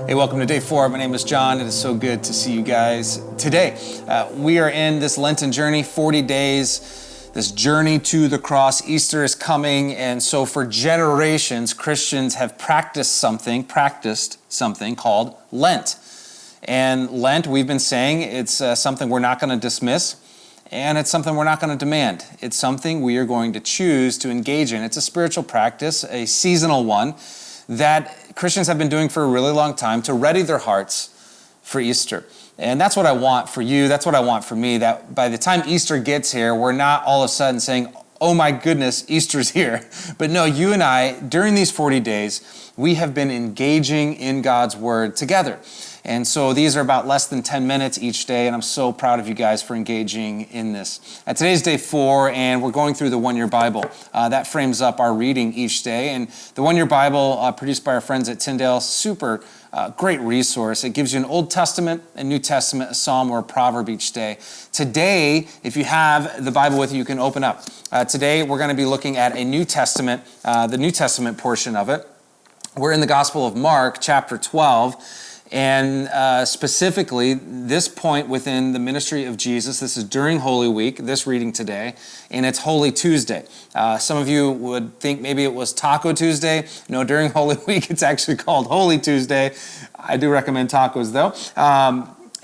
Hey, welcome to day 4. My name is John. It is so good to see you guys today. We are in this Lenten journey, 40 days, this journey to the cross. Easter is coming, and so for generations, Christians have practiced something called Lent. And Lent, we've been saying, it's something we're not going to dismiss, and it's something we're not going to demand. It's something we are going to choose to engage in. It's a spiritual practice, a seasonal one, that Christians have been doing for a really long time to ready their hearts for Easter. And that's what I want for you. That's what I want for me, that by the time Easter gets here, we're not all of a sudden saying, oh my goodness, Easter's here. But no, you and I, during these 40 days, we have been engaging in God's Word together. And so these are about less than 10 minutes each day, and I'm so proud of you guys for engaging in this. Today's day 4, and we're going through the One-Year Bible. That frames up our reading each day, and the One-Year Bible, produced by our friends at Tyndale, super great resource. It gives you an Old Testament, a New Testament, a Psalm, or a Proverb each day. Today, if you have the Bible with you, you can open up. Today, we're going to be looking at a New Testament, the New Testament portion of it. We're in the Gospel of Mark, chapter 12, and specifically, this point within the ministry of Jesus, this is during Holy Week, this reading today, and it's Holy Tuesday. Some of you would think maybe it was Taco Tuesday. No, during Holy Week, it's actually called Holy Tuesday. I do recommend tacos, though.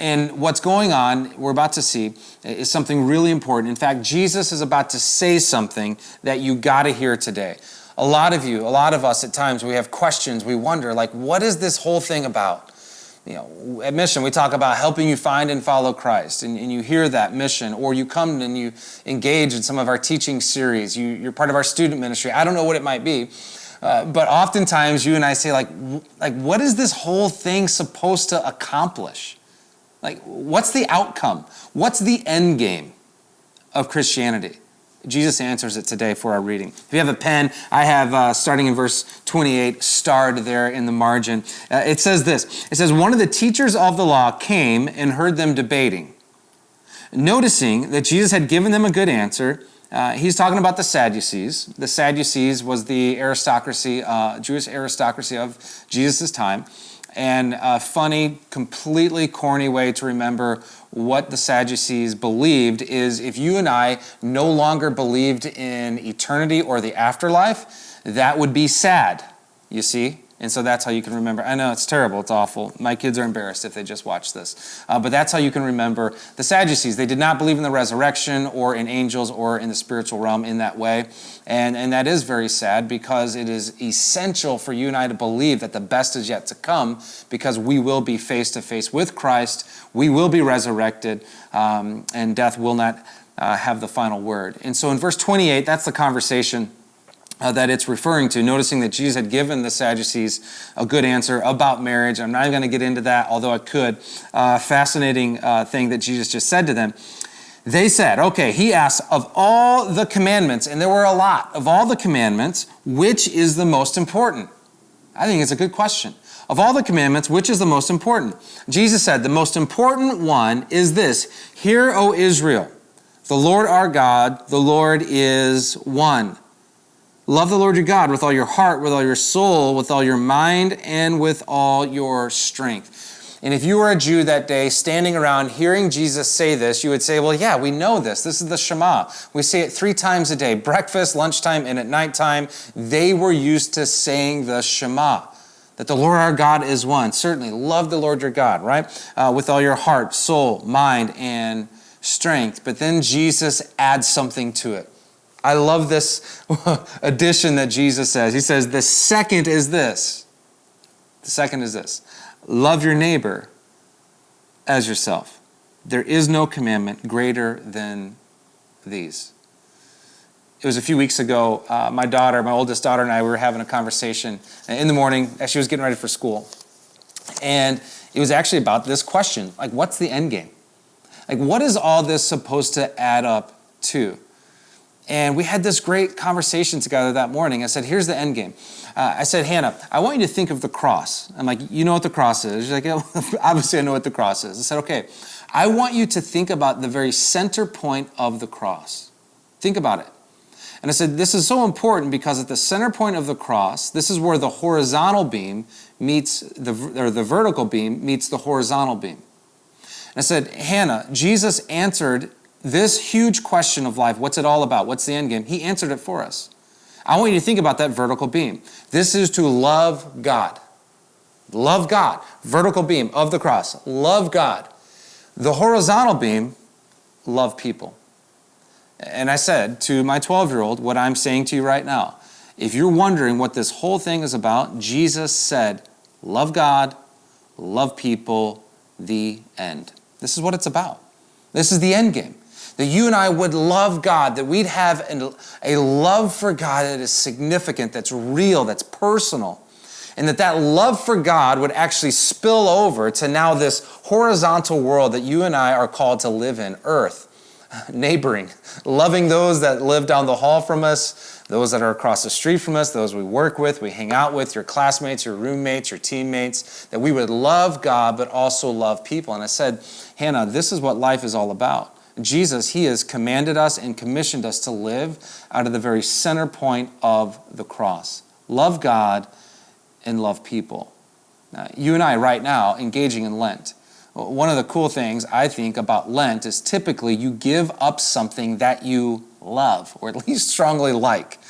And what's going on, we're about to see, is something really important. In fact, Jesus is about to say something that you got to hear today. A lot of us at times, we have questions. We wonder, like, what is this whole thing about? You know, at Mission, we talk about helping you find and follow Christ, and you hear that mission, or you come and you engage in some of our teaching series. You're part of our student ministry. I don't know what it might be, but oftentimes you and I say, like, what is this whole thing supposed to accomplish? Like, what's the outcome? What's the end game of Christianity? Jesus answers it today for our reading. If you have a pen, I have, starting in verse 28, starred there in the margin. It says this. It says, one of the teachers of the law came and heard them debating. Noticing that Jesus had given them a good answer, he's talking about the Sadducees. The Sadducees was the aristocracy, Jewish aristocracy of Jesus' time. And a funny, completely corny way to remember what the Sadducees believed is if you and I no longer believed in eternity or the afterlife, that would be sad, you see? And so that's how you can remember. I know, it's terrible, it's awful. My kids are embarrassed if they just watch this. But that's how you can remember the Sadducees. They did not believe in the resurrection or in angels or in the spiritual realm in that way. And that is very sad because it is essential for you and I to believe that the best is yet to come because we will be face to face with Christ. We will be resurrected and death will not have the final word. And so in verse 28, that's the conversation that it's referring to, noticing that Jesus had given the Sadducees a good answer about marriage. I'm not even going to get into that, although I could. Fascinating thing that Jesus just said to them. They said, okay, he asked, of all the commandments, and there were a lot, of all the commandments, which is the most important? I think it's a good question. Of all the commandments, which is the most important? Jesus said, the most important one is this, hear, O Israel, the Lord our God, the Lord is one. Love the Lord your God with all your heart, with all your soul, with all your mind, and with all your strength. And if you were a Jew that day standing around hearing Jesus say this, you would say, well, yeah, we know this. This is the Shema. We say it 3 times a day, breakfast, lunchtime, and at nighttime. They were used to saying the Shema, that the Lord our God is one. Certainly, love the Lord your God, right? With all your heart, soul, mind, and strength. But then Jesus adds something to it. I love this addition that Jesus says. He says, the second is this. The second is this. Love your neighbor as yourself. There is no commandment greater than these. It was a few weeks ago, my oldest daughter and I, we were having a conversation in the morning as she was getting ready for school. And it was actually about this question, like, what's the end game? Like, what is all this supposed to add up to? And we had this great conversation together that morning. I said, here's the end game. I said, Hannah, I want you to think of the cross. I'm like, you know what the cross is? She's like, yeah, obviously I know what the cross is. I said, okay, I want you to think about the very center point of the cross. Think about it. And I said, this is so important because at the center point of the cross, this is where the horizontal beam meets the vertical beam meets the horizontal beam. And I said, Hannah, Jesus answered this huge question of life. What's it all about? What's the end game? He answered it for us. I want you to think about that vertical beam. This is to love God. Love God. Vertical beam of the cross. Love God. The horizontal beam, love people. And I said to my 12-year-old what I'm saying to you right now. If you're wondering what this whole thing is about, Jesus said, love God, love people, the end. This is what it's about. This is the end game. That you and I would love God, that we'd have a love for God that is significant, that's real, that's personal. And that love for God would actually spill over to now this horizontal world that you and I are called to live in, earth, neighboring, loving those that live down the hall from us, those that are across the street from us, those we work with, we hang out with, your classmates, your roommates, your teammates, that we would love God but also love people. And I said, Hannah, this is what life is all about. Jesus, he has commanded us and commissioned us to live out of the very center point of the cross. Love God and love people. Now, you and I right now engaging in Lent. One of the cool things I think about Lent is typically you give up something that you love, or at least strongly like.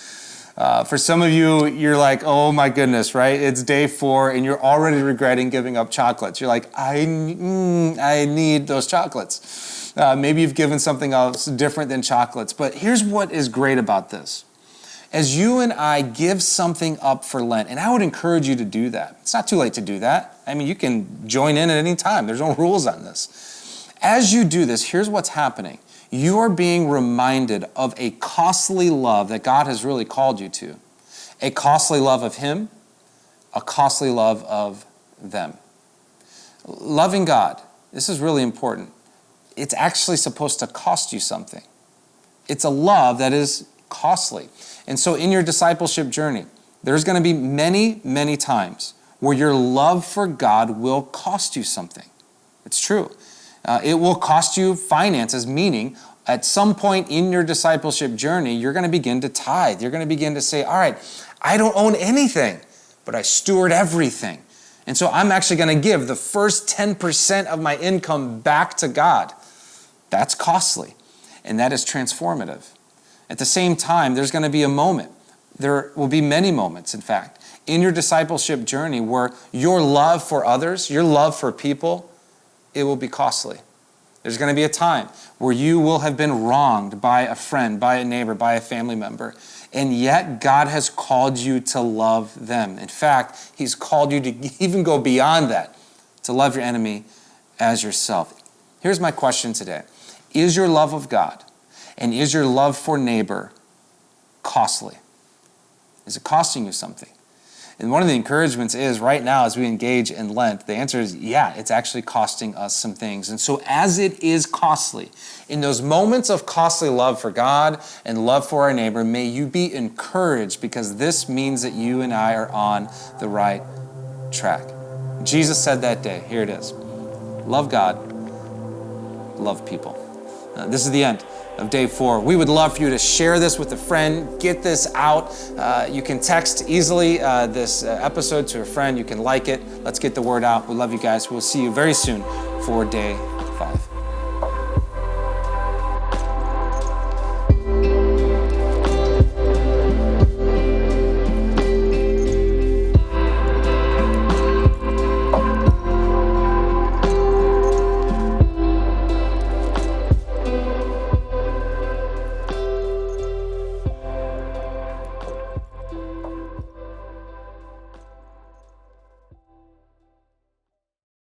For some of you, you're like, oh my goodness, right? It's day 4 and you're already regretting giving up chocolates. You're like, I need those chocolates. Maybe you've given something else different than chocolates. But here's what is great about this. As you and I give something up for Lent, and I would encourage you to do that. It's not too late to do that. I mean, you can join in at any time. There's no rules on this. As you do this, here's what's happening. You are being reminded of a costly love that God has really called you to. A costly love of Him, a costly love of them. Loving God, this is really important. It's actually supposed to cost you something. It's a love that is costly. And so in your discipleship journey, there's going to be many, many times where your love for God will cost you something. It's true. It will cost you finances, meaning at some point in your discipleship journey, you're going to begin to tithe. You're going to begin to say, all right, I don't own anything, but I steward everything. And so I'm actually going to give the first 10% of my income back to God. That's costly, and that is transformative. At the same time, there's going to be a moment. There will be many moments, in fact, in your discipleship journey where your love for others, your love for people, it will be costly. There's going to be a time where you will have been wronged by a friend, by a neighbor, by a family member, and yet God has called you to love them. In fact, He's called you to even go beyond that, to love your enemy as yourself. Here's my question today. Is your love of God and is your love for neighbor costly? Is it costing you something? And one of the encouragements is right now as we engage in Lent, the answer is yeah, it's actually costing us some things. And so as it is costly, in those moments of costly love for God and love for our neighbor, may you be encouraged because this means that you and I are on the right track. Jesus said that day, here it is, love God, love people. This is the end of day 4. We would love for you to share this with a friend, get this out. You can text easily this episode to a friend. You can like it. Let's get the word out. We love you guys. We'll see you very soon for day